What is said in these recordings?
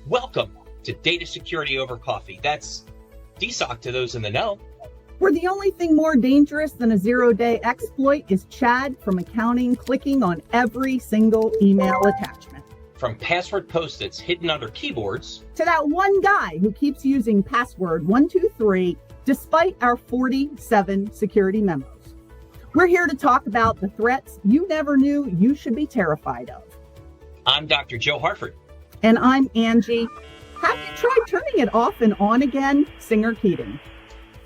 Welcome to Data Security Over Coffee. That's DSOC to those in the know. Where the only thing more dangerous than a zero-day exploit is Chad from accounting clicking on every single email attachment. From password post-its hidden under keyboards to that one guy who keeps using password 123 despite our 47 security memos. We're here to talk about the threats you never knew you should be terrified of. I'm Dr. Joe Harford. And I'm Angie. Have you tried turning it off and on again, Singer Keating?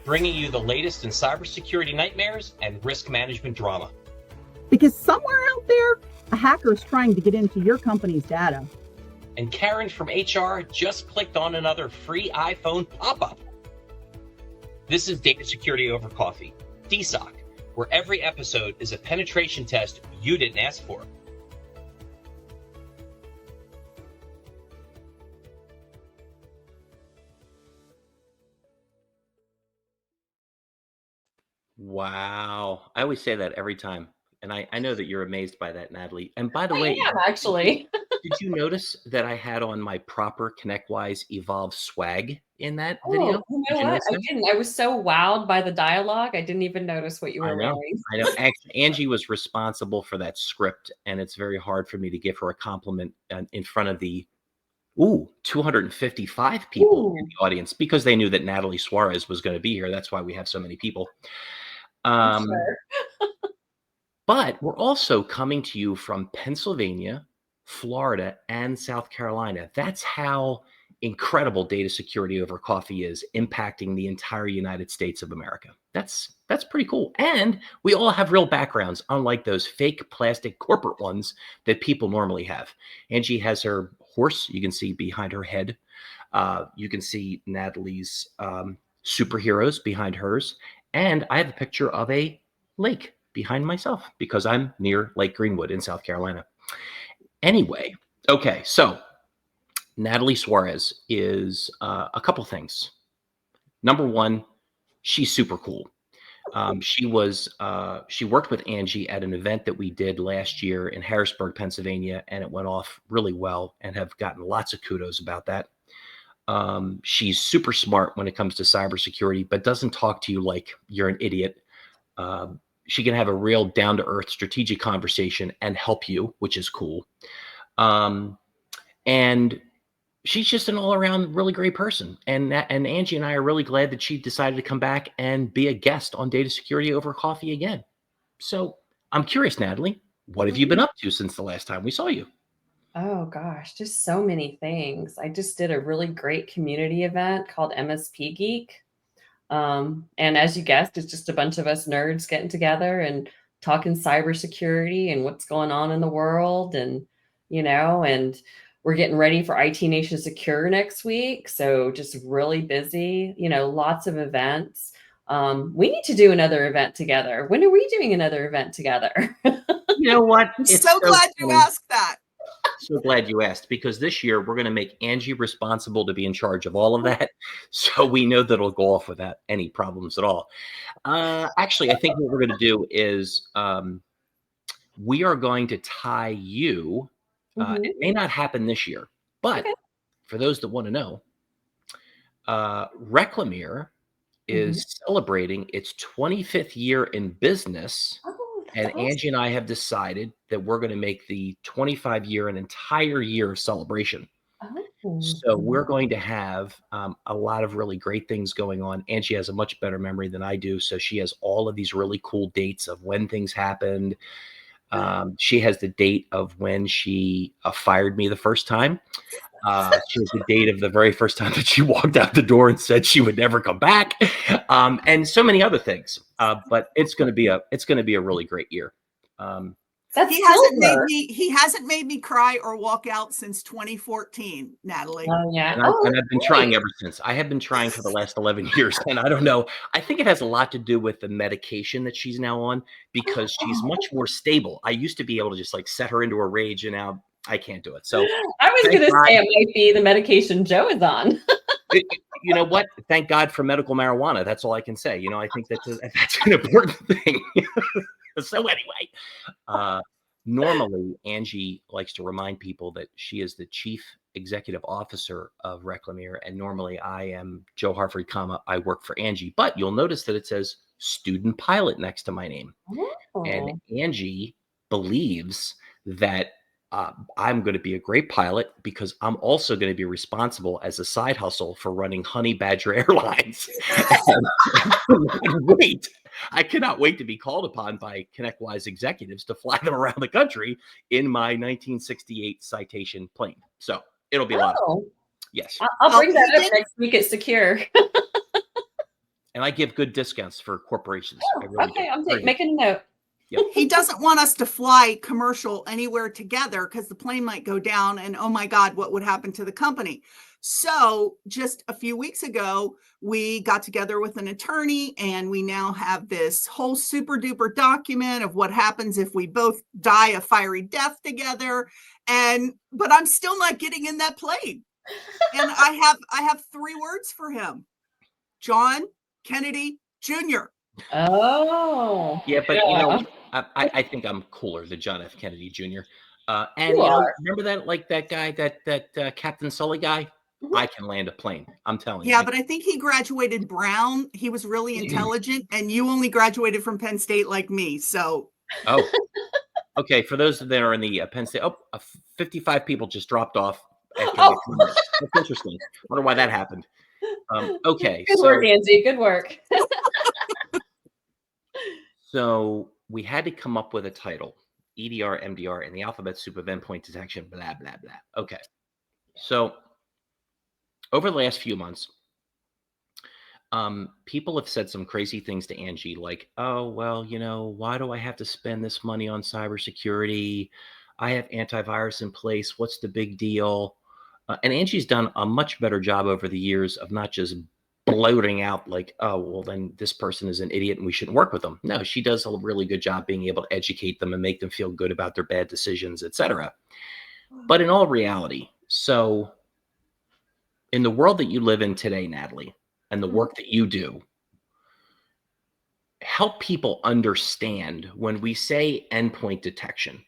Bringing you the latest in cybersecurity nightmares and risk management drama. Because somewhere out there, a hacker's trying to get into your company's data. And Karen from HR just clicked on another free iPhone pop-up. This is Data Security Over Coffee, DSOC, where every episode is a penetration test you didn't ask for. Wow. I always say that every time. And I know that you're amazed by that, Natalie. And by the way, I am actually. did you notice that I had on my proper ConnectWise Evolve swag in that video? You know what? I didn't. I was so wowed by the dialogue. I didn't even notice what you were wearing. I know. Actually, Angie was responsible for that script, and it's very hard for me to give her a compliment in front of the 255 people in the audience because they knew that Natalie Suarez was going to be here. That's why we have so many people. Sure. But we're also coming to you from Pennsylvania, Florida, and South Carolina. That's how incredible Data Security Over Coffee is impacting the entire United States of America. That's pretty cool. And we all have real backgrounds, unlike those fake plastic corporate ones that people normally have. Angie has her horse, you can see behind her head. You can see Natalie's superheroes behind hers. And I have a picture of a lake behind myself because I'm near Lake Greenwood in South Carolina. Anyway, okay, so Natalie Suarez is a couple things. Number one, she's super cool. She worked with Angie at an event that we did last year in Harrisburg, Pennsylvania, and it went off really well and have gotten lots of kudos about that. She's super smart when it comes to cybersecurity, but doesn't talk to you like you're an idiot. She can have a real down-to-earth strategic conversation and help you, which is cool. And she's just an all-around really great person. And Angie and I are really glad that she decided to come back and be a guest on Data Security Over Coffee again. So I'm curious, Natalie, what have you been up to since the last time we saw you? Oh gosh, just so many things. I just did a really great community event called MSP Geek. And as you guessed, it's just a bunch of us nerds getting together and talking cybersecurity and what's going on in the world. And, and we're getting ready for IT Nation Secure next week. So just really busy, lots of events. We need to do another event together. When are we doing another event together? You know what? I'm so glad you asked that. So glad you asked, because this year we're going to make Angie responsible to be in charge of all of that. So we know that it'll go off without any problems at all. Actually, I think what we're going to do is we are going to tie you. It may not happen this year, but for those that want to know, Reclamere is celebrating its 25th year in business. And awesome. Angie and I have decided that we're going to make the 25-year an entire year of celebration. Oh. So we're going to have a lot of really great things going on. Angie has a much better memory than I do. So she has all of these really cool dates of when things happened. She has the date of when she fired me the first time. She has the date of the very first time that she walked out the door and said she would never come back, and so many other things. But it's going to be a really great year. He hasn't made me cry or walk out since 2014, Natalie. Oh yeah, and I've been trying ever since. I have been trying for the last 11 years, and I don't know. I think it has a lot to do with the medication that she's now on because she's much more stable. I used to be able to just like set her into a rage, and now I can't do it. So I was going to say it might be the medication Joe is on. You know what? Thank God for medical marijuana. That's all I can say. I think that's an important thing. So anyway, normally Angie likes to remind people that she is the chief executive officer of Reclamere, and normally I am Joe Harford, I work for Angie. But you'll notice that it says student pilot next to my name. And Angie believes that I'm going to be a great pilot because I'm also going to be responsible as a side hustle for running Honey Badger Airlines. I cannot wait to be called upon by ConnectWise executives to fly them around the country in my 1968 Citation plane. So it'll be a lot of fun. Yes. I'll bring that up next week at Secure. And I give good discounts for corporations. Oh, okay, I'm making a note. Yep. He doesn't want us to fly commercial anywhere together because the plane might go down and, oh my God, what would happen to the company? So just a few weeks ago, we got together with an attorney and we now have this whole super duper document of what happens if we both die a fiery death together. But I'm still not getting in that plane. And I have 3 words for him: John Kennedy Jr. Oh. Yeah, but you know, I think I'm cooler than John F. Kennedy Jr. And you know, remember that guy, that Captain Sully guy? Mm-hmm. I can land a plane. I'm telling you. Yeah, but I think he graduated Brown. He was really intelligent, and you only graduated from Penn State like me. So. Oh. Okay. For those that are in the Penn State, 55 people just dropped off. That's interesting. Wonder why that happened. Okay. Good work, Angie. Good work. So we had to come up with a title: EDR, MDR, and the alphabet soup of endpoint detection, blah, blah, blah. Okay. So over the last few months, people have said some crazy things to Angie, like, oh, well, you know, why do I have to spend this money on cybersecurity? I have antivirus in place. What's the big deal? And Angie's done a much better job over the years of not just bloating out like, oh, well, then this person is an idiot and we shouldn't work with them. No, she does a really good job being able to educate them and make them feel good about their bad decisions, etc. But in all reality, so in the world that you live in today, Natalie, and the work that you do, help people understand when we say endpoint detection.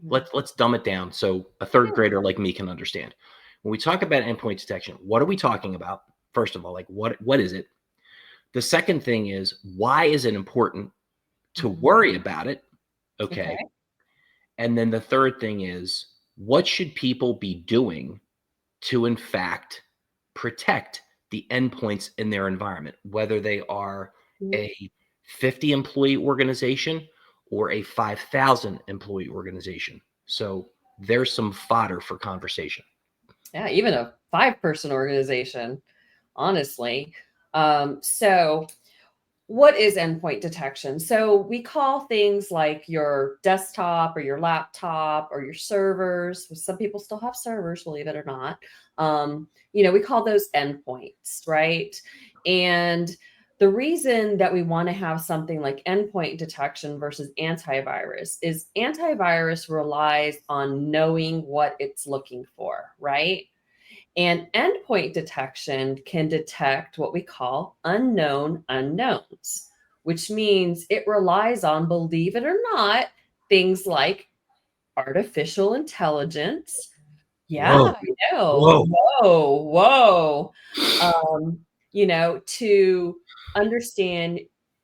Let's dumb it down so a third grader like me can understand. When we talk about endpoint detection, what are we talking about? First of all, like what is it? The second thing is, why is it important to worry about it? Okay. And then the third thing is, what should people be doing to, in fact, protect the endpoints in their environment, whether they are a 50 employee organization or a 5,000 employee organization? So there's some fodder for conversation. Yeah, even a 5-person organization, honestly. So what is endpoint detection? So we call things like your desktop or your laptop or your servers. Some people still have servers, believe it or not. You know, we call those endpoints, right? And the reason that we want to have something like endpoint detection versus antivirus is antivirus relies on knowing what it's looking for, right? And endpoint detection can detect what we call unknown unknowns, which means it relies on, believe it or not, things like artificial intelligence. Yeah, Whoa. I know. Whoa. You know, to understand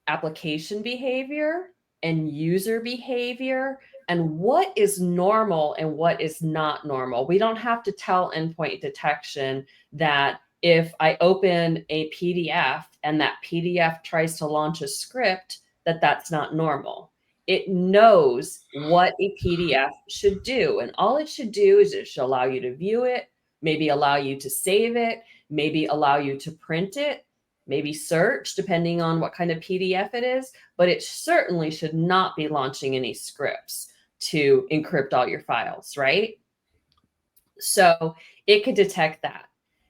application behavior and user behavior and what is normal and what is not normal. We don't have to tell endpoint detection that if I open a PDF and that PDF tries to launch a script, that's not normal. It knows what a PDF should do. And all it should do is it should allow you to view it, maybe allow you to save it, maybe allow you to print it, maybe search, depending on what kind of PDF it is, but it certainly should not be launching any scripts to encrypt all your files, right? So it could detect that.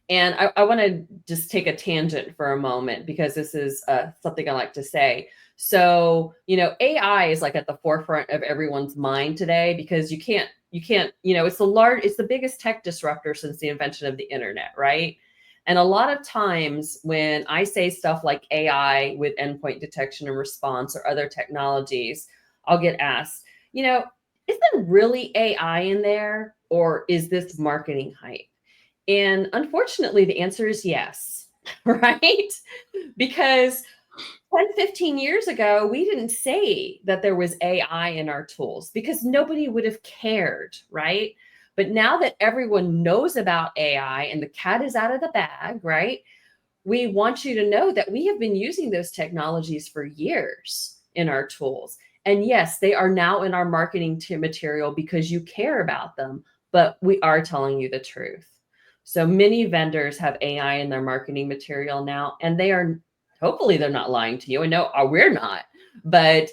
And I want to just take a tangent for a moment because this is something I like to say. So, you know, AI is like at the forefront of everyone's mind today because you can't, you know, it's the biggest tech disruptor since the invention of the internet, right? And a lot of times when I say stuff like AI with endpoint detection and response or other technologies, I'll get asked, you know, is there really AI in there or is this marketing hype? And unfortunately, the answer is yes, right? Because 10, 15 years ago, we didn't say that there was AI in our tools because nobody would have cared, right? But now that everyone knows about AI and the cat is out of the bag, right? We want you to know that we have been using those technologies for years in our tools. And yes, they are now in our marketing material because you care about them, but we are telling you the truth. So many vendors have AI in their marketing material now, and they are, hopefully they're not lying to you. I know we're not, but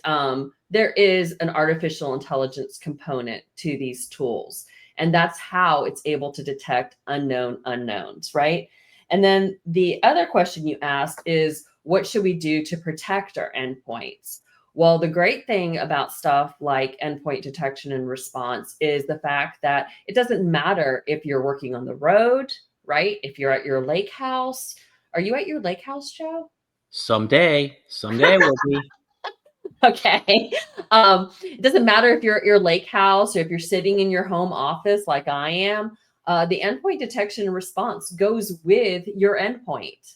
there is an artificial intelligence component to these tools. And that's how it's able to detect unknown unknowns, right? And then the other question you asked is, what should we do to protect our endpoints? Well, the great thing about stuff like endpoint detection and response is the fact that it doesn't matter if you're working on the road, right? If you're at your lake house. Are you at your lake house, Joe? Someday we'll be. Okay. It doesn't matter if you're at your lake house or if you're sitting in your home office like I am. The endpoint detection and response goes with your endpoint.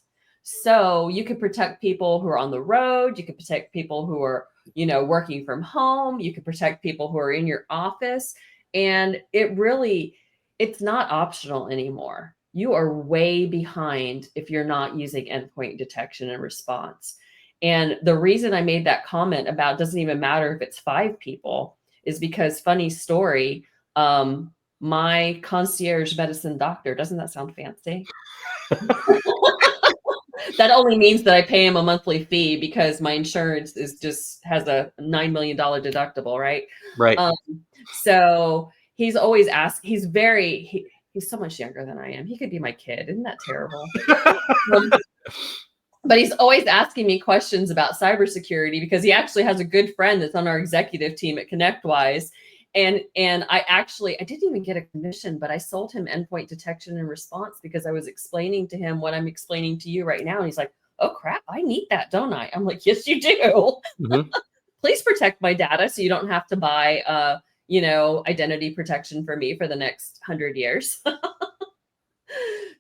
So you can protect people who are on the road. You can protect people who are, working from home. You can protect people who are in your office. And it's not optional anymore. You are way behind if you're not using endpoint detection and response. And the reason I made that comment about doesn't even matter if it's 5 people is because, funny story, my concierge medicine doctor, doesn't that sound fancy? That only means that I pay him a monthly fee because my insurance has a $9 million deductible, right? Right. So he's always he's so much younger than I am. He could be my kid. Isn't that terrible? But he's always asking me questions about cybersecurity because he actually has a good friend that's on our executive team at ConnectWise. And I didn't even get a commission, but I sold him endpoint detection and response because I was explaining to him what I'm explaining to you right now. And he's like, oh crap, I need that, don't I? I'm like, yes, you do. Mm-hmm. Please protect my data so you don't have to buy identity protection for me for the next 100 years.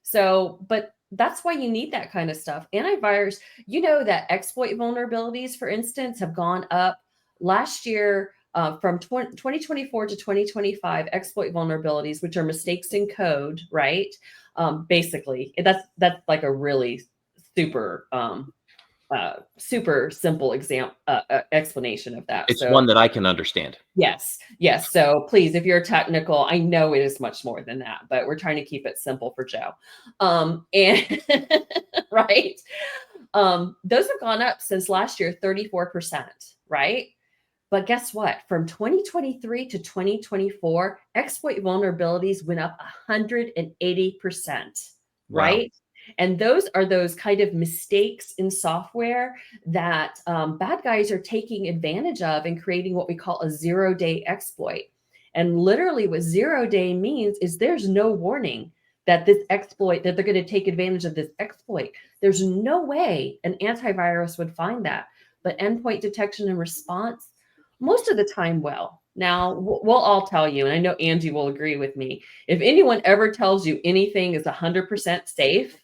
So, but that's why you need that kind of stuff. Antivirus, that exploit vulnerabilities, for instance, have gone up last year from 2024 to 2025. Exploit vulnerabilities, which are mistakes in code, right? Basically, that's like a really super simple explanation of that. It's one that I can understand. Yes. So please, if you're technical, I know it is much more than that, but we're trying to keep it simple for Joe. And right. Those have gone up since last year, 34%, right? But guess what? From 2023 to 2024, exploit vulnerabilities went up 180%, right? Wow. And those are those kind of mistakes in software that bad guys are taking advantage of and creating what we call a 0-day exploit. And literally what 0-day means is there's no warning that they're going to take advantage of this exploit. There's no way an antivirus would find that. But endpoint detection and response, most of the time, well. Now, we'll all tell you, and I know Angie will agree with me, if anyone ever tells you anything is 100% safe,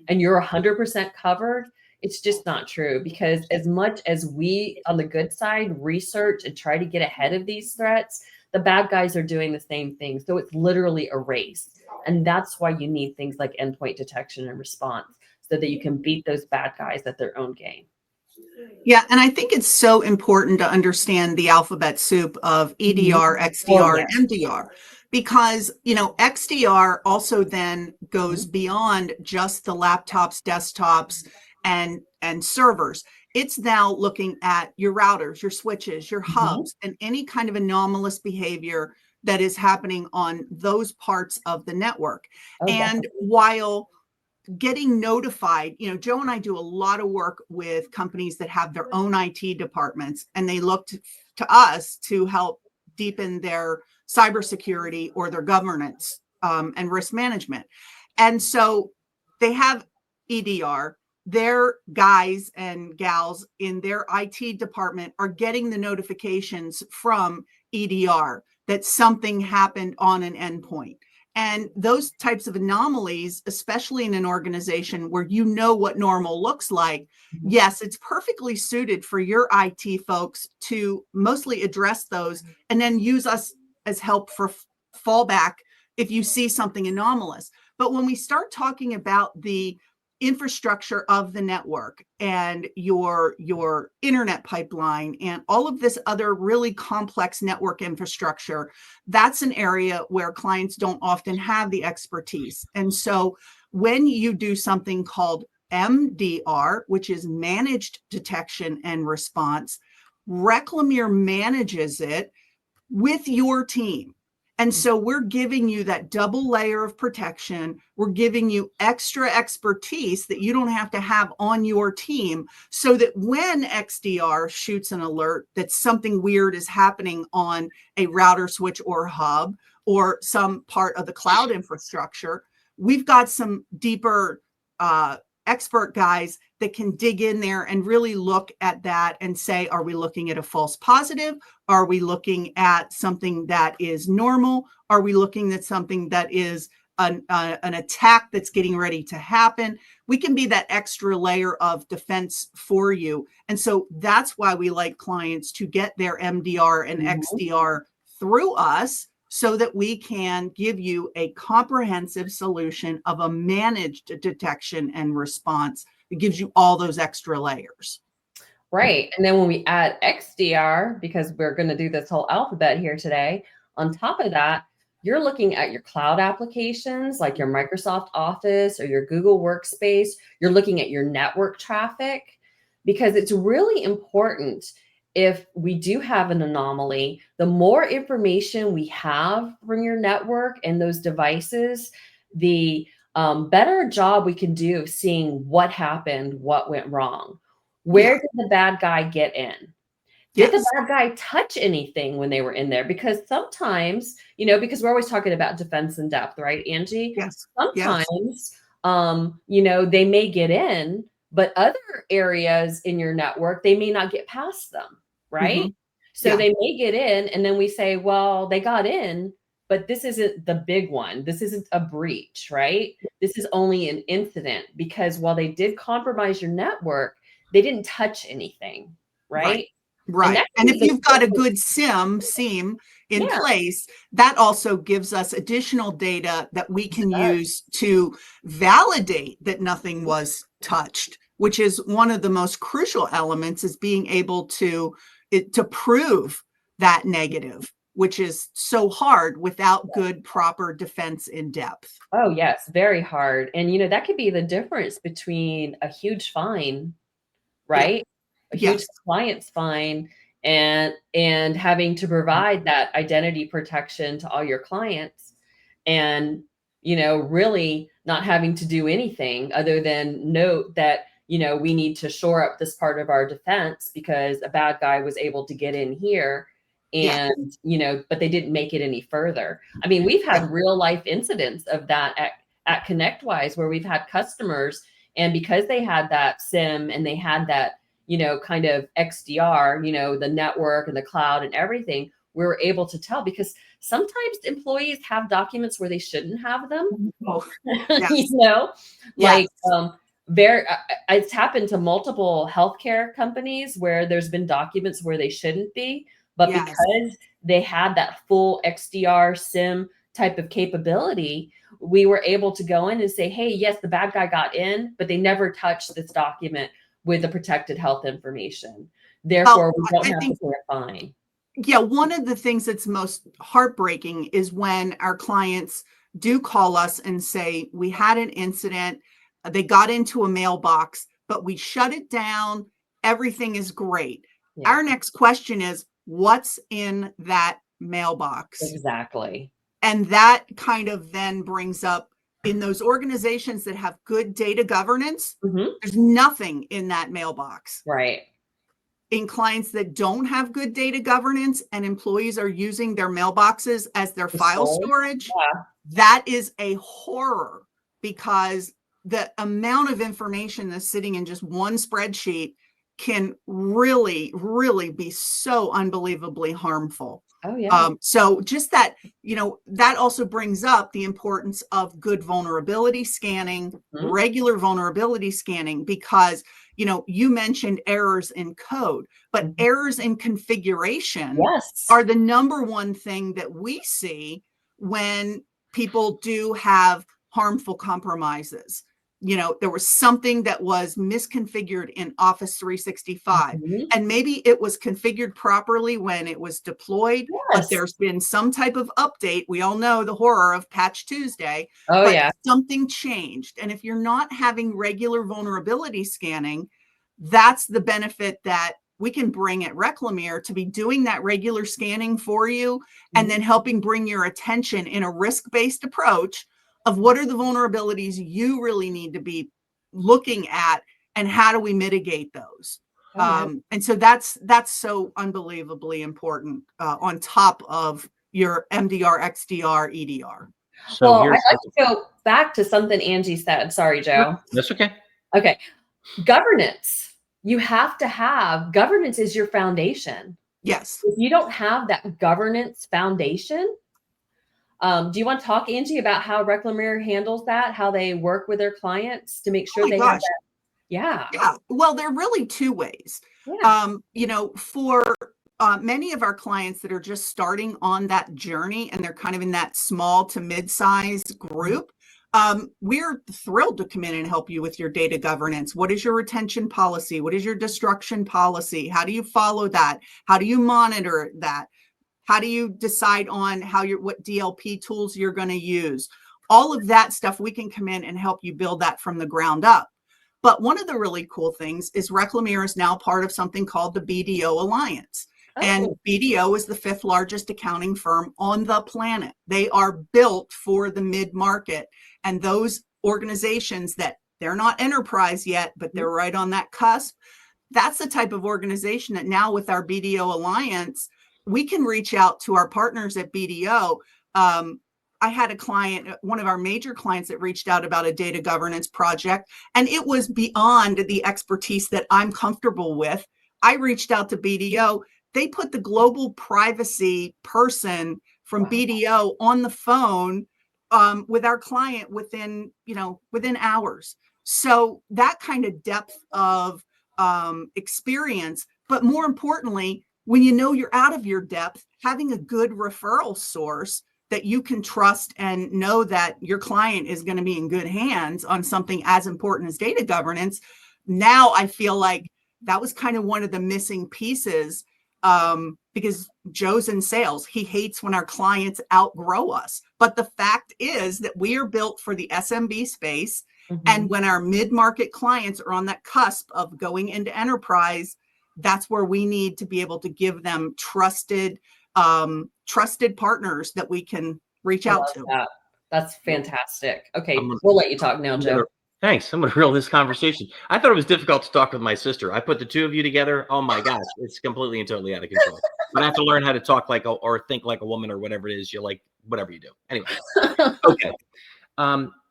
and you're 100% covered, it's just not true. Because as much as we, on the good side, research and try to get ahead of these threats, the bad guys are doing the same thing. So it's literally a race. And that's why you need things like endpoint detection and response, so that you can beat those bad guys at their own game. Yeah, and I think it's so important to understand the alphabet soup of EDR, XDR, and MDR. Because, XDR also then goes beyond just the laptops, desktops, and servers. It's now looking at your routers, your switches, your hubs, and any kind of anomalous behavior that is happening on those parts of the network. And while getting notified, Joe and I do a lot of work with companies that have their own IT departments, and they look to us to help deepen their cybersecurity or their governance and risk management. And so they have EDR. Their guys and gals in their IT department are getting the notifications from EDR that something happened on an endpoint. And those types of anomalies, especially in an organization where you know what normal looks like, yes, it's perfectly suited for your IT folks to mostly address those and then use us as help for fallback if you see something anomalous. But when we start talking about the infrastructure of the network and your internet pipeline and all of this other really complex network infrastructure, that's an area where clients don't often have the expertise. And so when you do something called MDR, which is managed detection and response, Reclamere manages it with your team. And so we're giving you that double layer of protection. We're giving you extra expertise that you don't have to have on your team, so that when XDR shoots an alert that something weird is happening on a router, switch, or hub, or some part of the cloud infrastructure, we've got some deeper expert guys that can dig in there and really look at that and say, are we looking at a false positive? Are we looking at something that is normal? Are we looking at something that is an attack that's getting ready to happen? We can be that extra layer of defense for you. And so that's why we like clients to get their MDR and XDR through us, so that we can give you a comprehensive solution of a managed detection and response that gives you all those extra layers. Right. And then when we add XDR, because we're going to do this whole alphabet here today, on top of that, you're looking at your cloud applications like your Microsoft Office or your Google Workspace. You're looking at your network traffic, because it's really important. If we do have an anomaly, the more information we have from your network and those devices, the better job we can do seeing what happened, what went wrong. Where did the bad guy get in? Did the bad guy touch anything when they were in there? Because sometimes, because we're always talking about defense in depth, right, Angie? Yes. Sometimes, they may get in, but other areas in your network, they may not get past them, right? So they may get in, and then we say, well, they got in, but this isn't the big one. This isn't a breach, right? This is only an incident, because while they did compromise your network, they didn't touch anything, right? Right. And if you've got a good SIEM in place, that also gives us additional data that we can use to validate that nothing was touched, which is one of the most crucial elements, is being able to prove that negative, which is so hard without good, proper defense in depth. Oh, yes, very hard. And, that could be the difference between a huge fine, right? A huge compliance fine and having to provide that identity protection to all your clients, and, really not having to do anything other than note that, we need to shore up this part of our defense because a bad guy was able to get in here. And, but they didn't make it any further. I mean, we've had real life incidents of that at ConnectWise, where we've had customers, and because they had that SIM and they had that, kind of XDR, the network and the cloud and everything, we were able to tell, because sometimes employees have documents where they shouldn't have them. It's happened to multiple healthcare companies where there's been documents where they shouldn't be, but because they had that full XDR SIM type of capability, we were able to go in and say, hey, yes, the bad guy got in, but they never touched this document with the protected health information. Therefore, we don't have to pay a fine. Yeah, one of the things that's most heartbreaking is when our clients do call us and say, we had an incident, they got into a mailbox, but we shut it down. Everything is great. Yeah. Our next question is, what's in that mailbox? Exactly. And that kind of then brings up, in those organizations that have good data governance, there's nothing in that mailbox. Right. In clients that don't have good data governance and employees are using their mailboxes as their file storage, that is a horror, because the amount of information that's sitting in just one spreadsheet can really, really be so unbelievably harmful. Oh, yeah. So just that, that also brings up the importance of good vulnerability scanning, regular vulnerability scanning, because, you mentioned errors in code, but errors in configuration are the number one thing that we see when people do have harmful compromises. There was something that was misconfigured in Office 365, and maybe it was configured properly when it was deployed, but there's been some type of update. We all know the horror of Patch Tuesday, but something changed. And if you're not having regular vulnerability scanning, that's the benefit that we can bring at Reclamere, to be doing that regular scanning for you, and then helping bring your attention in a risk-based approach of what are the vulnerabilities you really need to be looking at, and how do we mitigate those. And so that's so unbelievably important, on top of your MDR, XDR, EDR. So I'd like to go back to something Angie said. Sorry, Joe. That's okay. Okay. Governance. You have to have governance is your foundation. Yes. If you don't have that governance foundation, do you want to talk, Angie, about how Reclamere handles that, how they work with their clients to make sure they have that? Yeah. Well, there are really two ways. For many of our clients that are just starting on that journey, and they're kind of in that small to mid-sized group, we're thrilled to come in and help you with your data governance. What is your retention policy? What is your destruction policy? How do you follow that? How do you monitor that? How do you decide on what DLP tools you're going to use? All of that stuff, we can come in and help you build that from the ground up. But one of the really cool things is Reclamere is now part of something called the BDO Alliance. And BDO is the 5th largest accounting firm on the planet. They are built for the mid-market. And those organizations that they're not enterprise yet, but they're right on that cusp, that's the type of organization that now with our BDO Alliance, we can reach out to our partners at BDO. I had a client, one of our major clients, that reached out about a data governance project, and it was beyond the expertise that I'm comfortable with. I reached out to BDO. They put the global privacy person from BDO on the phone with our client within hours. So that kind of depth of experience, but more importantly, when you're out of your depth, having a good referral source that you can trust and know that your client is going to be in good hands on something as important as data governance. Now I feel like that was kind of one of the missing pieces, because Joe's in sales. He hates when our clients outgrow us. But the fact is that we are built for the SMB space. And when our mid-market clients are on that cusp of going into enterprise, that's where we need to be able to give them trusted partners that we can reach out to. That's fantastic. Okay, we'll let you talk now, Joe. Thanks. I'm going to reel this conversation. I thought it was difficult to talk with my sister. I put the two of you together. Oh my gosh, it's completely and totally out of control. But I have to learn how to talk or think like a woman, or whatever it is you like, whatever you do. Anyway, okay.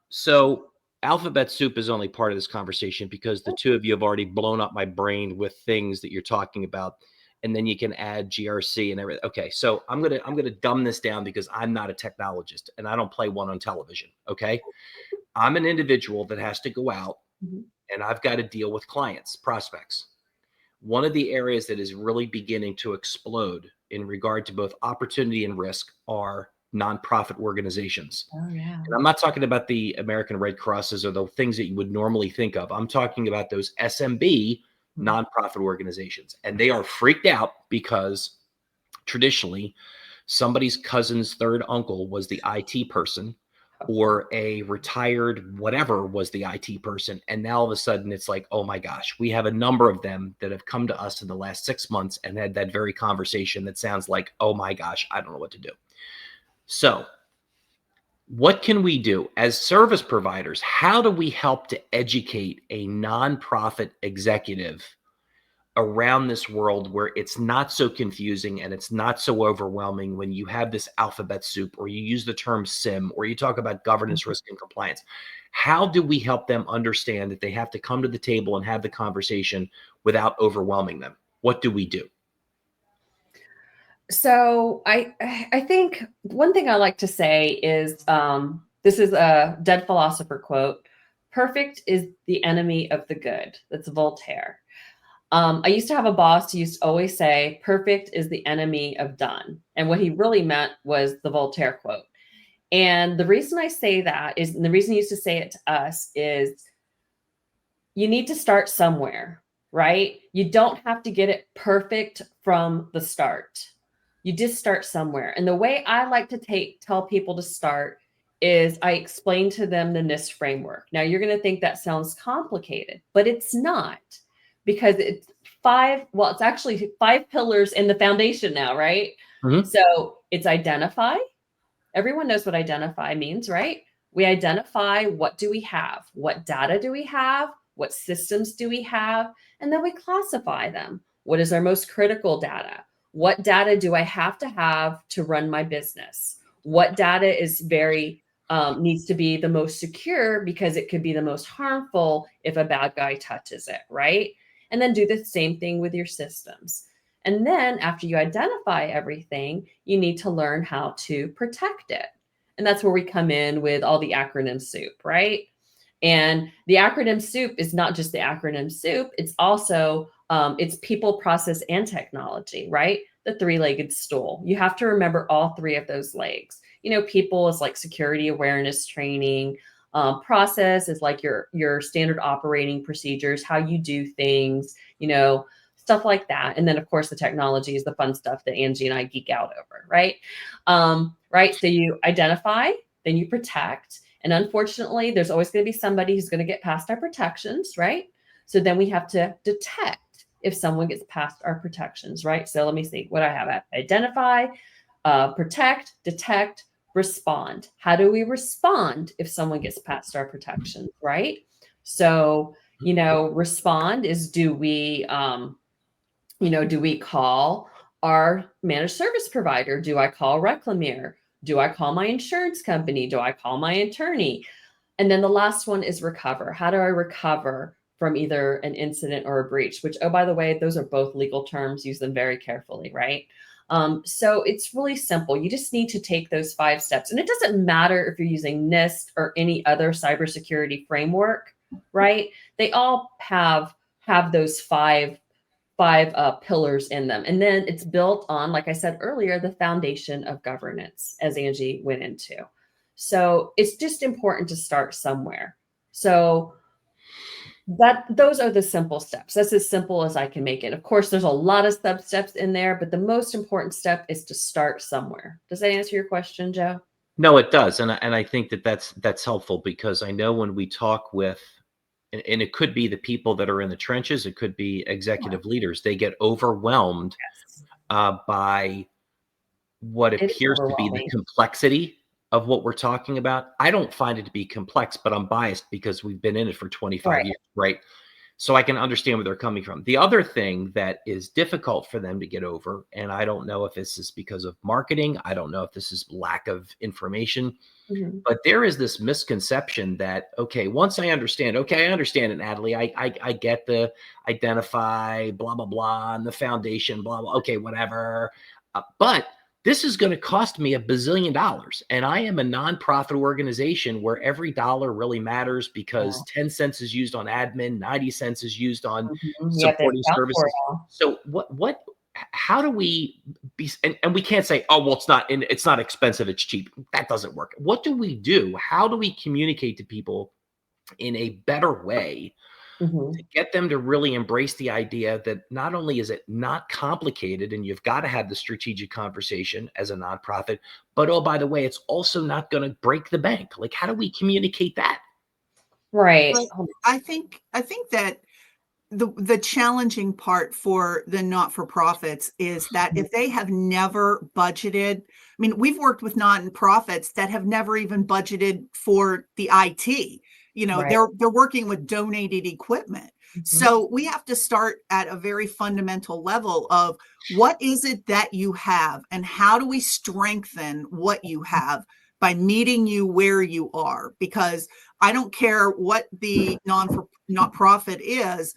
So alphabet soup is only part of this conversation because the two of you have already blown up my brain with things that you're talking about, and then you can add GRC and everything. Okay, so I'm gonna dumb this down because I'm not a technologist and I don't play one on television. Okay, I'm an individual that has to go out and I've got to deal with clients, prospects. One of the areas that is really beginning to explode in regard to both opportunity and risk are nonprofit organizations. Oh, yeah. And I'm not talking about the American Red Crosses or the things that you would normally think of. I'm talking about those SMB nonprofit organizations. And they are freaked out because traditionally somebody's cousin's third uncle was the IT person, or a retired whatever was the IT person. And now all of a sudden it's like, oh my gosh, we have a number of them that have come to us in the last 6 months and had that very conversation that sounds like, oh my gosh, I don't know what to do. So what can we do as service providers? How do we help to educate a nonprofit executive around this world where it's not so confusing and it's not so overwhelming when you have this alphabet soup, or you use the term SIM, or you talk about governance, risk, and compliance? How do we help them understand that they have to come to the table and have the conversation without overwhelming them? What do we do? So I think one thing I like to say is, this is a dead philosopher quote: "Perfect is the enemy of the good." That's Voltaire. I used to have a boss who used to always say, "Perfect is the enemy of done." And what he really meant was the Voltaire quote. And the reason I say that is, and the reason he used to say it to us is, you need to start somewhere, right? You don't have to get it perfect from the start. You just start somewhere. And the way I like to tell people to start is I explain to them the NIST framework. Now you're going to think that sounds complicated, but it's not, because it's it's actually 5 pillars in the foundation now, right? Mhm. So it's identify. Everyone knows what identify means, right? We identify, what do we have? What data do we have? What systems do we have? And then we classify them. What is our most critical data? What data do I have to run my business? What data is needs to be the most secure, because it could be the most harmful if a bad guy touches it, right? And then do the same thing with your systems. And then after you identify everything, you need to learn how to protect it. And that's where we come in with all the acronym soup, right? And the acronym soup is not just the acronym soup. It's also, it's people, process, and technology, right? The 3-legged stool. You have to remember all 3 of those legs. People is like security awareness training. Process is like your standard operating procedures, how you do things, stuff like that. And then of course the technology is the fun stuff that Angie and I geek out over, right? Right. So you identify, then you protect. And unfortunately, there's always going to be somebody who's going to get past our protections, right? So then we have to detect if someone gets past our protections, right? So let me see what I have. Identify, protect, detect, respond. How do we respond if someone gets past our protections, right? So, respond is, do we call our managed service provider? Do I call Reclamere? Do I call my insurance company? Do I call my attorney? And then the last one is recover. How do I recover from either an incident or a breach? Which, oh, by the way, those are both legal terms. Use them very carefully, right? So it's really simple. You just need to take those 5 steps. And it doesn't matter if you're using NIST or any other cybersecurity framework, right? They all have those five pillars in them. And then it's built on, like I said earlier, the foundation of governance, as Angie went into. So it's just important to start somewhere. So those are the simple steps. That's as simple as I can make it. Of course, there's a lot of sub steps in there, but the most important step is to start somewhere. Does that answer your question, Joe? No, it does. And I think that's helpful, because I know when we talk with, and it could be the people that are in the trenches, it could be executive leaders, they get overwhelmed by what appears to be the complexity of what we're talking about. I don't find it to be complex, but I'm biased because we've been in it for 25 years, right? So I can understand where they're coming from. The other thing that is difficult for them to get over, and I don't know if this is because of marketing, I don't know if this is lack of information, but there is this misconception that, okay, once I understand, I understand it, Natalie. I get the identify, blah, blah, blah, and the foundation, blah, blah. Okay, whatever. But this is going to cost me $1 bazillion. And I am a nonprofit organization where every dollar really matters, because 10 cents is used on admin, 90 cents is used on supporting services. So how do we be, and we can't say, oh, well, it's not expensive, it's cheap. That doesn't work. What do we do? How do we communicate to people in a better way to get them to really embrace the idea that not only is it not complicated, and you've got to have the strategic conversation as a nonprofit, but oh, by the way, it's also not going to break the bank. Like, how do we communicate that? Right. Well, I think that the challenging part for the not-for-profits is that if they have never budgeted, I mean, we've worked with nonprofits that have never even budgeted for the IT. You know, Right. they're working with donated equipment. So we have to start at a very fundamental level of what is it that you have and how do we strengthen what you have by meeting you where you are? Because I don't care what the not-for-profit is.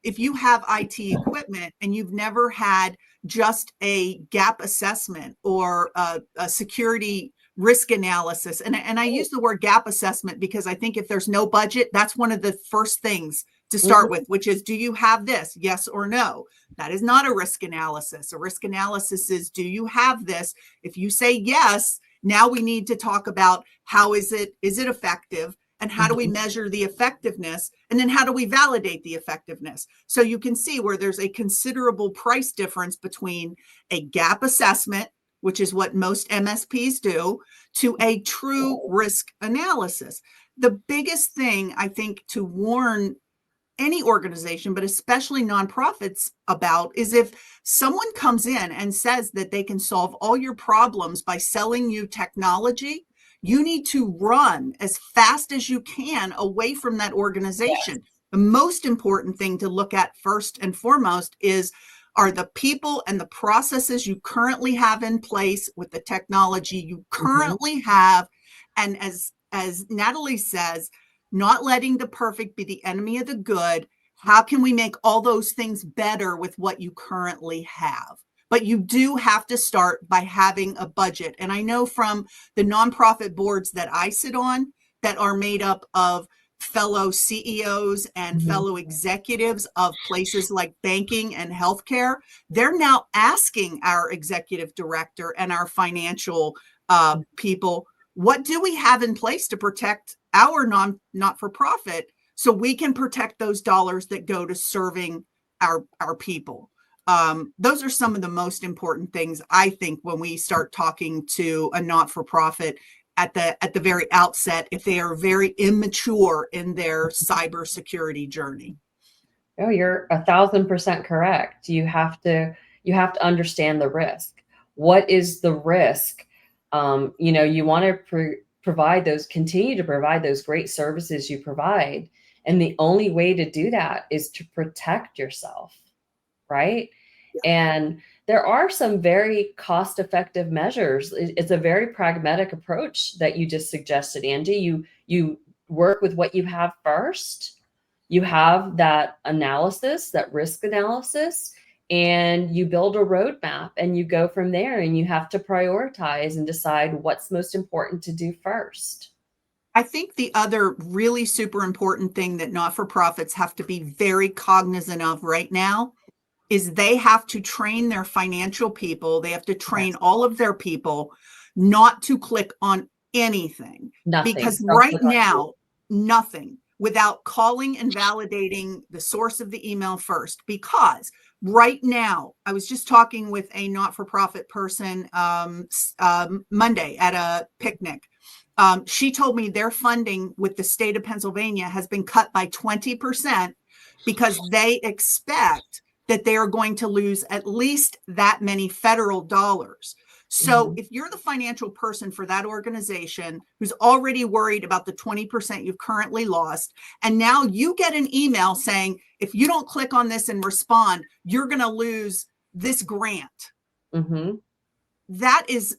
If you have IT equipment and you've never had just a gap assessment or a security risk analysis, and I use the word gap assessment because I think if there's no budget, that's one of the first things to start with, which is, do you have this? Yes or no? That is not a risk analysis. A risk analysis is, do you have this? If you say yes, now we need to talk about how is it effective? And how do we measure the effectiveness? And then how do we validate the effectiveness? So you can see where there's a considerable price difference between a gap assessment, which is what most MSPs do, to a true risk analysis. The biggest thing I think to warn any organization, but especially nonprofits about, is if someone comes in and says that they can solve all your problems by selling you technology, you need to run as fast as you can away from that organization. Yes. The most important thing to look at first and foremost are the people and the processes you currently have in place with the technology you currently have. And as Natalie says, not letting the perfect be the enemy of the good. How can we make all those things better with what you currently have? But you do have to start by having a budget. And I know from the nonprofit boards that I sit on that are made up of fellow CEOs and fellow executives of places like banking and healthcare, they're now asking our executive director and our financial people, what do we have in place to protect our not-for-profit so we can protect those dollars that go to serving our people? Those are some of the most important things, I think, when we start talking to a not-for-profit at the very outset, if they are very immature in their cybersecurity journey. Oh, you're 1,000% correct. You have to understand the risk. What is the risk? You want to continue to provide those great services you provide. And the only way to do that is to protect yourself, right? Yeah. And there are some very cost-effective measures. It's a very pragmatic approach that you just suggested, Andy. You work with what you have first. You have that analysis, that risk analysis, and you build a roadmap and you go from there, and you have to prioritize and decide what's most important to do first. I think the other really super important thing that not-for-profits have to be very cognizant of right now is they have to train their financial people. They have to train all of their people not to click on anything. Nothing. Because right now, nothing, without calling and validating the source of the email first. Because right now, I was just talking with a not-for-profit person Monday at a picnic. She told me their funding with the state of Pennsylvania has been cut by 20% because they expect that they are going to lose at least that many federal dollars. So if you're the financial person for that organization who's already worried about the 20% you've currently lost, and now you get an email saying, if you don't click on this and respond, you're going to lose this grant. That is,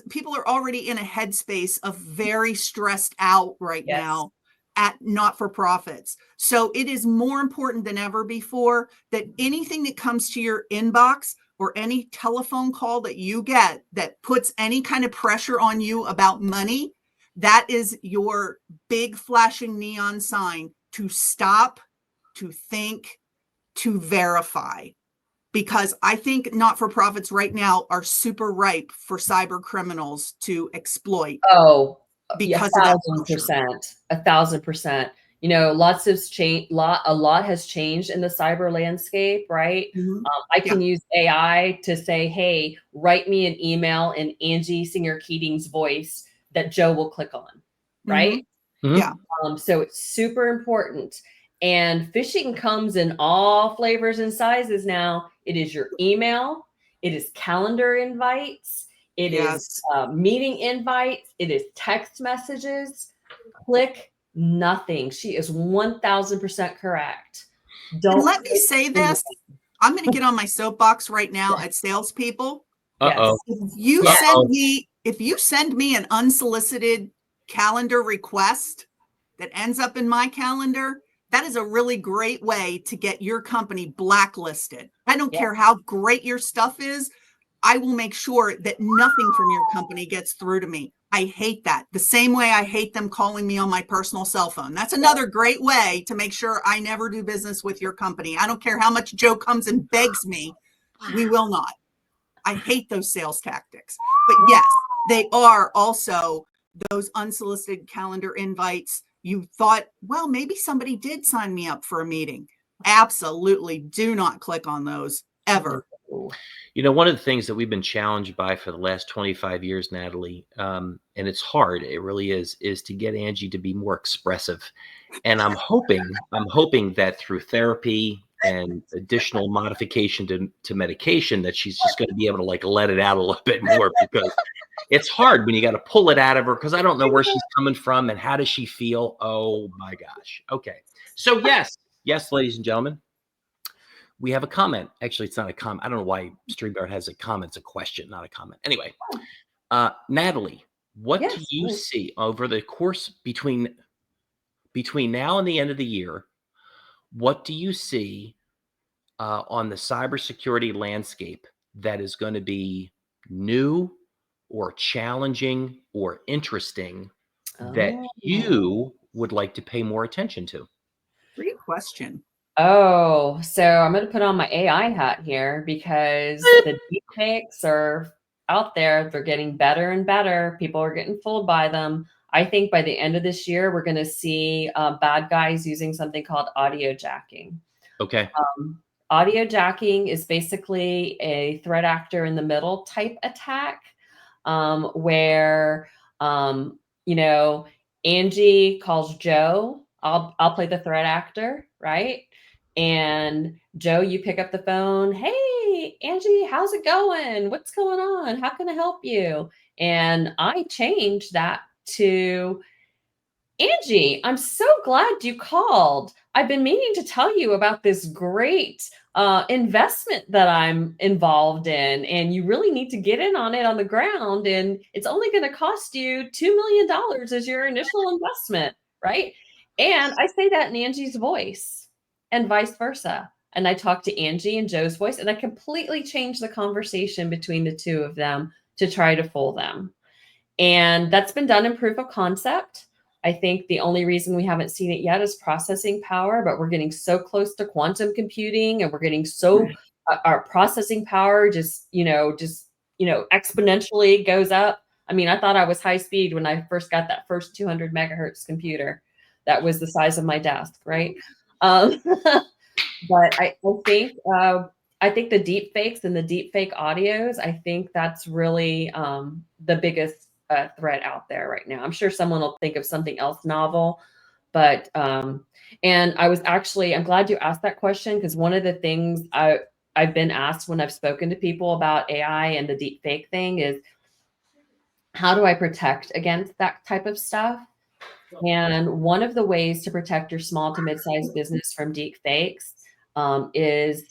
people are already in a headspace of very stressed out right now at not-for-profits. So it is more important than ever before that anything that comes to your inbox or any telephone call that you get that puts any kind of pressure on you about money, that is your big flashing neon sign to stop, to think, to verify. Because I think not-for-profits right now are super ripe for cyber criminals to exploit. Oh, because 1,000%, 1,000%. Lots has changed. A lot has changed in the cyber landscape, right? I can use AI to say, "Hey, write me an email in Angie Singer-Keating's voice that Joe will click on," right? Yeah. So it's super important. And phishing comes in all flavors and sizes now. It is your email. It is calendar invites. It is meeting invites. It is text messages. Click Nothing. She is 1000% correct. And Don't let me say this. I'm going to get on my soapbox right now at salespeople. Uh-oh. If you send me an unsolicited calendar request that ends up in my calendar, that is a really great way to get your company blacklisted. I don't care how great your stuff is. I will make sure that nothing from your company gets through to me. I hate that. The same way I hate them calling me on my personal cell phone. That's another great way to make sure I never do business with your company. I don't care how much Joe comes and begs me. We will not. I hate those sales tactics. But yes, they are also those unsolicited calendar invites. You thought, well, maybe somebody did sign me up for a meeting. Absolutely do not click on those ever. One of the things that we've been challenged by for the last 25 years, Natalie, and it's hard, it really is to get Angie to be more expressive. And I'm hoping that through therapy and additional modification to medication, that she's just going to be able to like let it out a little bit more, because it's hard when you got to pull it out of her, because I don't know where she's coming from and how does she feel. Oh my gosh. Okay. So yes, ladies and gentlemen, we have a comment. Actually, it's not a comment. I don't know why StreamYard has a comment. It's a question, not a comment. Anyway, Natalie, what do you see over the course between now and the end of the year? What do you see on the cybersecurity landscape that is going to be new or challenging or interesting that you would like to pay more attention to? Great question. Oh, so I'm going to put on my AI hat here, because the deepfakes are out there. They're getting better and better. People are getting fooled by them. I think by the end of this year, we're going to see bad guys using something called audio jacking. Okay. Audio jacking is basically a threat actor in the middle type attack, where, Angie calls Joe. I'll play the threat actor, right? And Joe, you pick up the phone. Hey, Angie, how's it going? What's going on? How can I help you? And I change that to, Angie, I'm so glad you called. I've been meaning to tell you about this great investment that I'm involved in, and you really need to get in on it on the ground. And it's only going to cost you $2 million as your initial investment, right? And I say that in Angie's voice and vice versa. And I talk to Angie in Joe's voice, and I completely change the conversation between the two of them to try to fool them. And that's been done in proof of concept. I think the only reason we haven't seen it yet is processing power, but we're getting so close to quantum computing, and we're getting so our processing power just exponentially goes up. I mean, I thought I was high speed when I first got that first 200 megahertz computer. That was the size of my desk, right? But I think the deep fakes and the deep fake audios, I think that's really the biggest threat out there right now. I'm sure someone will think of something else novel, but and I'm glad you asked that question, because one of the things I've been asked when I've spoken to people about AI and the deep fake thing is, how do I protect against that type of stuff? And one of the ways to protect your small to mid-sized business from deep fakes is,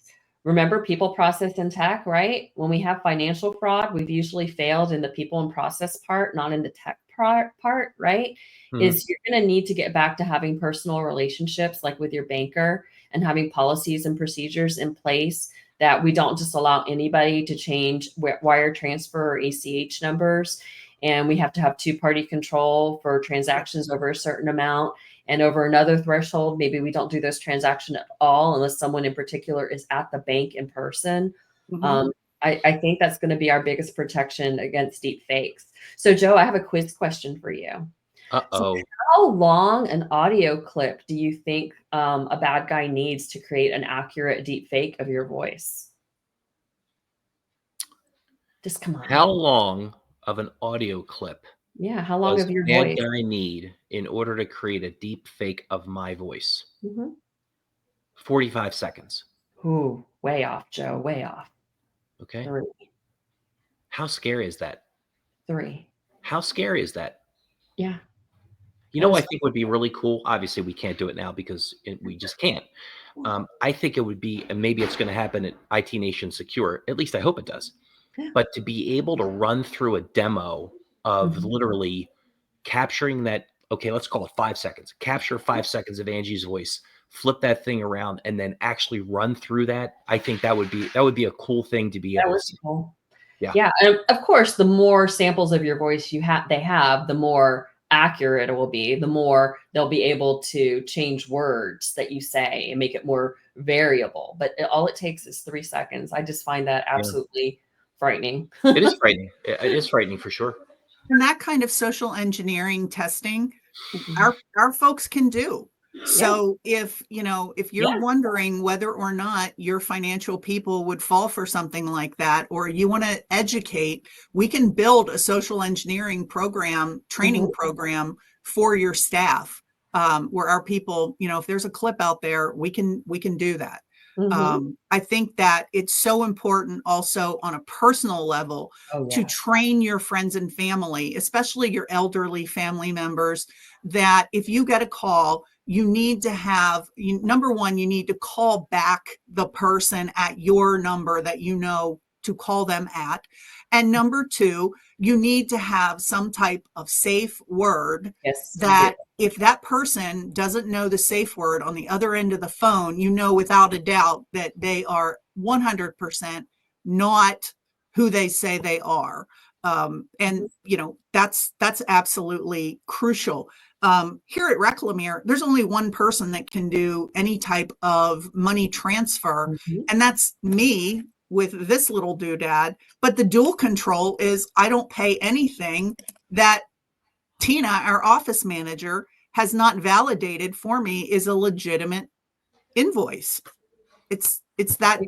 remember people, process, and tech, right? When we have financial fraud, we've usually failed in the people and process part, not in the tech part, right? Mm-hmm. Is you're going to need to get back to having personal relationships, like with your banker, and having policies and procedures in place that we don't just allow anybody to change wire transfer or ACH numbers. And we have to have two-party control for transactions over a certain amount. And over another threshold, maybe we don't do those transactions at all unless someone in particular is at the bank in person. Mm-hmm. I think that's going to be our biggest protection against deep fakes. So, Joe, I have a quiz question for you. Uh-oh. So how long an audio clip do you think a bad guy needs to create an accurate deep fake of your voice? Just come on. How long of an audio clip? Yeah, how long of your bad voice guy need in order to create a deep fake of my voice? Mm-hmm. 45 seconds. Ooh, way off, Joe, way off. Okay. 3. How scary is that? 3. How scary is that? Yeah. You know, I think would be really cool. Obviously, we can't do it now because we just can't. I think it would be, and maybe it's going to happen at IT Nation Secure. At least I hope it does. But to be able to run through a demo of literally capturing that, okay, let's call it 5 seconds. Capture 5 seconds of Angie's voice, flip that thing around, and then actually run through that. I think that would be a cool thing to be able to see. Cool. Yeah. Yeah. And of course, the more samples of your voice they have, the more accurate it will be, the more they'll be able to change words that you say and make it more variable. But all it takes is 3 seconds. I just find that absolutely frightening. It is frightening. It is frightening for sure. And that kind of social engineering testing, our folks can do. So if you're wondering whether or not your financial people would fall for something like that, or you want to educate, we can build a social engineering program, training program for your staff, where our people, if there's a clip out there, we can do that. I think that it's so important also on a personal level to train your friends and family, especially your elderly family members, that if you get a call, you need to have, number one, you need to call back the person at your number that you know to call them at. And number two, you need to have some type of safe word that if that person doesn't know the safe word on the other end of the phone, without a doubt that they are 100% not who they say they are. And that's absolutely crucial. Here at Reclamere, there's only one person that can do any type of money transfer, and that's me with this little doodad. But the dual control is I don't pay anything that Tina, our office manager, has not validated for me is a legitimate invoice. It's that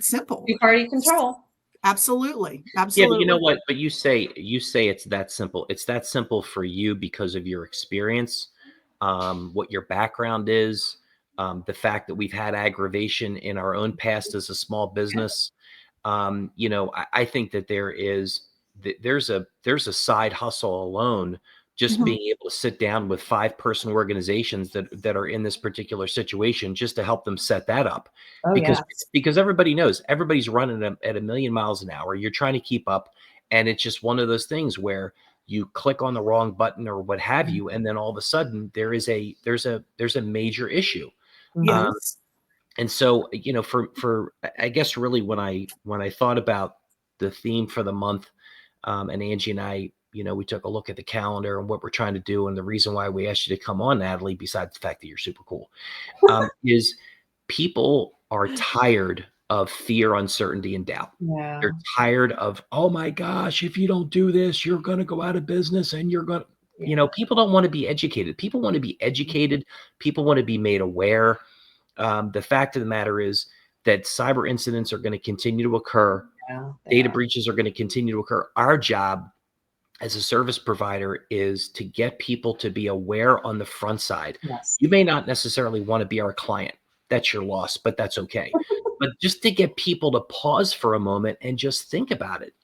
simple. Two-party control. Absolutely. Yeah, but you know what? But you say it's that simple. It's that simple for you because of your experience, what your background is, the fact that we've had aggravation in our own past as a small business. I think that there's a side hustle alone, just being able to sit down with 5-person organizations that are in this particular situation just to help them set that up. Because everybody knows everybody's running at 1,000,000 miles an hour. You're trying to keep up. And it's just one of those things where you click on the wrong button or what have you. And then all of a sudden there's a major issue. Yes. And so, for I guess really when I thought about the theme for the month, and Angie and I, we took a look at the calendar and what we're trying to do. And the reason why we asked you to come on, Natalie, besides the fact that you're super cool, is people are tired of fear, uncertainty, and doubt. Yeah. They're tired of, oh my gosh, if you don't do this, you're going to go out of business and you're going to, people don't want to be educated. People want to be educated. People want to be made aware. The fact of the matter is that cyber incidents are going to continue to occur. Data breaches are going to continue to occur. Our job as a service provider is to get people to be aware on the front side. You may not necessarily want to be our client. That's your loss, but that's okay. But just to get people to pause for a moment and just think about it.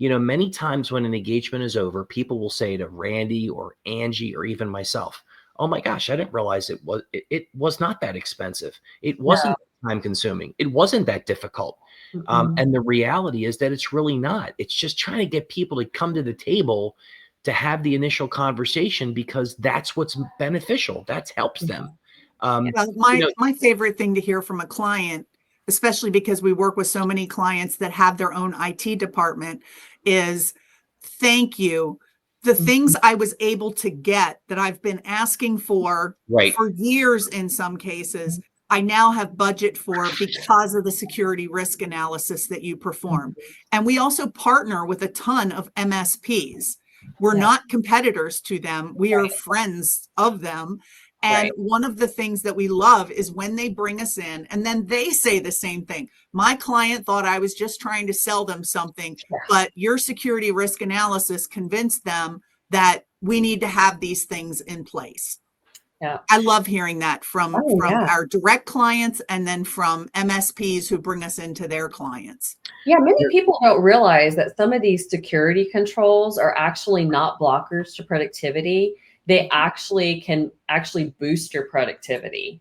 Many times when an engagement is over, people will say to Randy or Angie or even myself, oh my gosh, I didn't realize it was not that expensive. It wasn't time consuming. It wasn't that difficult. And the reality is that it's really not. It's just trying to get people to come to the table to have the initial conversation because that's what's beneficial. That helps them. My favorite thing to hear from a client, especially because we work with so many clients that have their own IT department, is thank you. The things I was able to get that I've been asking for years in some cases, I now have budget for because of the security risk analysis that you perform. And we also partner with a ton of MSPs. We're not competitors to them. We are friends of them. And one of the things that we love is when they bring us in and then they say the same thing. My client thought I was just trying to sell them something, but your security risk analysis convinced them that we need to have these things in place. Yeah. I love hearing that from our direct clients and then from MSPs who bring us into their clients. Yeah, many people don't realize that some of these security controls are actually not blockers to productivity. they can actually boost your productivity,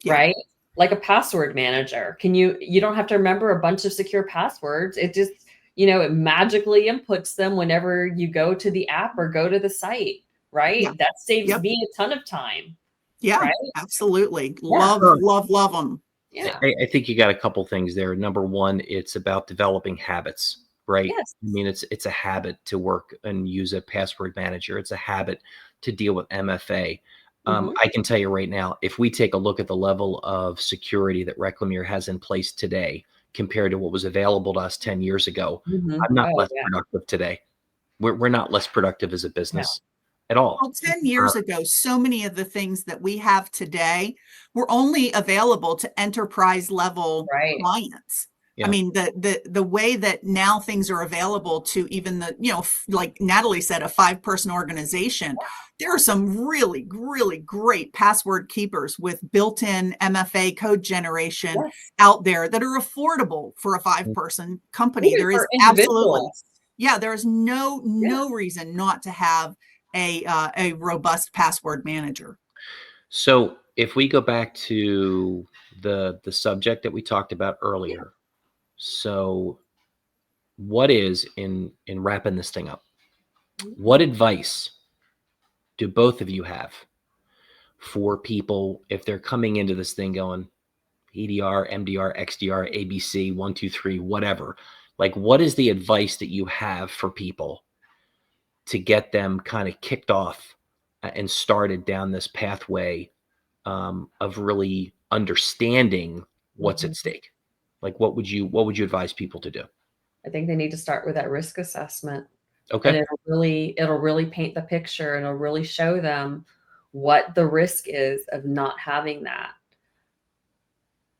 Yeah. right? Like a password manager. You don't have to remember a bunch of secure passwords. It just, it magically inputs them whenever you go to the app or go to the site, right? Yeah. That saves Yep. me a ton of time. Yeah, right? absolutely. Yeah. Love them. Yeah. I think you got a couple things there. Number one, it's about developing habits, right? Yes. I mean, it's a habit to work and use a password manager. It's a habit to deal with MFA. I can tell you right now, if we take a look at the level of security that Reclamere has in place today compared to what was available to us 10 years ago, I'm not less productive today. We're not less productive as a business at all. Well, 10 years ago, so many of the things that we have today were only available to enterprise level clients. Yeah. I mean, the way that now things are available to even the, like Natalie said, a 5-person organization, there are some really, really great password keepers with built-in MFA code generation out there that are affordable for a 5-person company. Even there is for absolutely, individuals. there is no reason not to have a robust password manager. So if we go back to the subject that we talked about earlier, so what is in wrapping this thing up, what advice do both of you have for people if they're coming into this thing going EDR, MDR, XDR, ABC, 1, 2, 3, whatever? Like, what is the advice that you have for people to get them kind of kicked off and started down this pathway of really understanding what's at stake? Like, what would you advise people to do? I think they need to start with that risk assessment. Okay. And it'll really paint the picture, and it'll really show them what the risk is of not having that.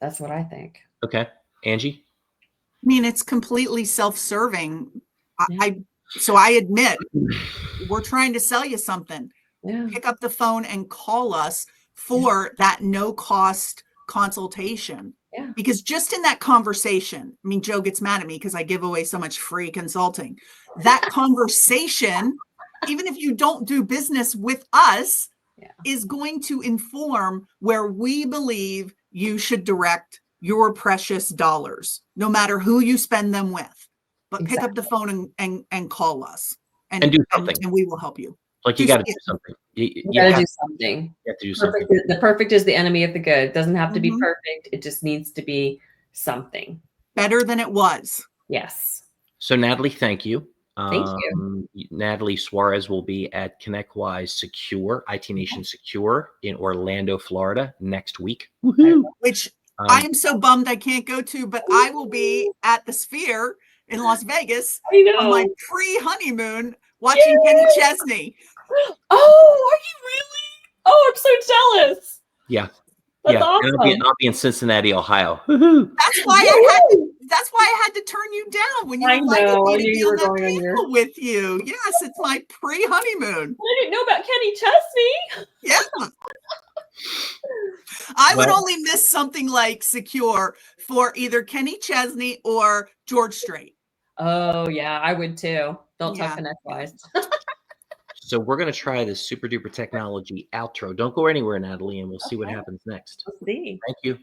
That's what I think. Okay. Angie? I mean, it's completely self-serving. So I admit, we're trying to sell you something. Yeah. Pick up the phone and call us for that no-cost consultation. Yeah. Because just in that conversation, I mean, Joe gets mad at me because I give away so much free consulting. That conversation, even if you don't do business with us, is going to inform where we believe you should direct your precious dollars, no matter who you spend them with. But pick up the phone and call us, and do something, and we will help you. Like, you got to do something. You got to do something. You have to do something. The perfect is the enemy of the good. It doesn't have to be perfect. It just needs to be something better than it was. Yes. So, Natalie, thank you. Thank you. Natalie Suarez will be at ConnectWise Secure, IT Nation Secure in Orlando, Florida next week. Which I am so bummed I can't go to, but I will be at the Sphere in Las Vegas on my pre-honeymoon watching Kenny Chesney. Oh, are you really? Oh, I'm so jealous. Yeah. That's awesome. I'll be in Cincinnati, Ohio. That's why I had to turn you down when you invited me to be on that panel with you. Yes, it's my pre-honeymoon. I didn't know about Kenny Chesney. Yeah. I would only miss something like Secure for either Kenny Chesney or George Strait. Oh, yeah, I would too. Don't talk ConnectWise. So we're going to try this super duper technology outro. Don't go anywhere, Natalie, and we'll see what happens next. We'll see. Thank you.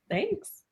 Thanks.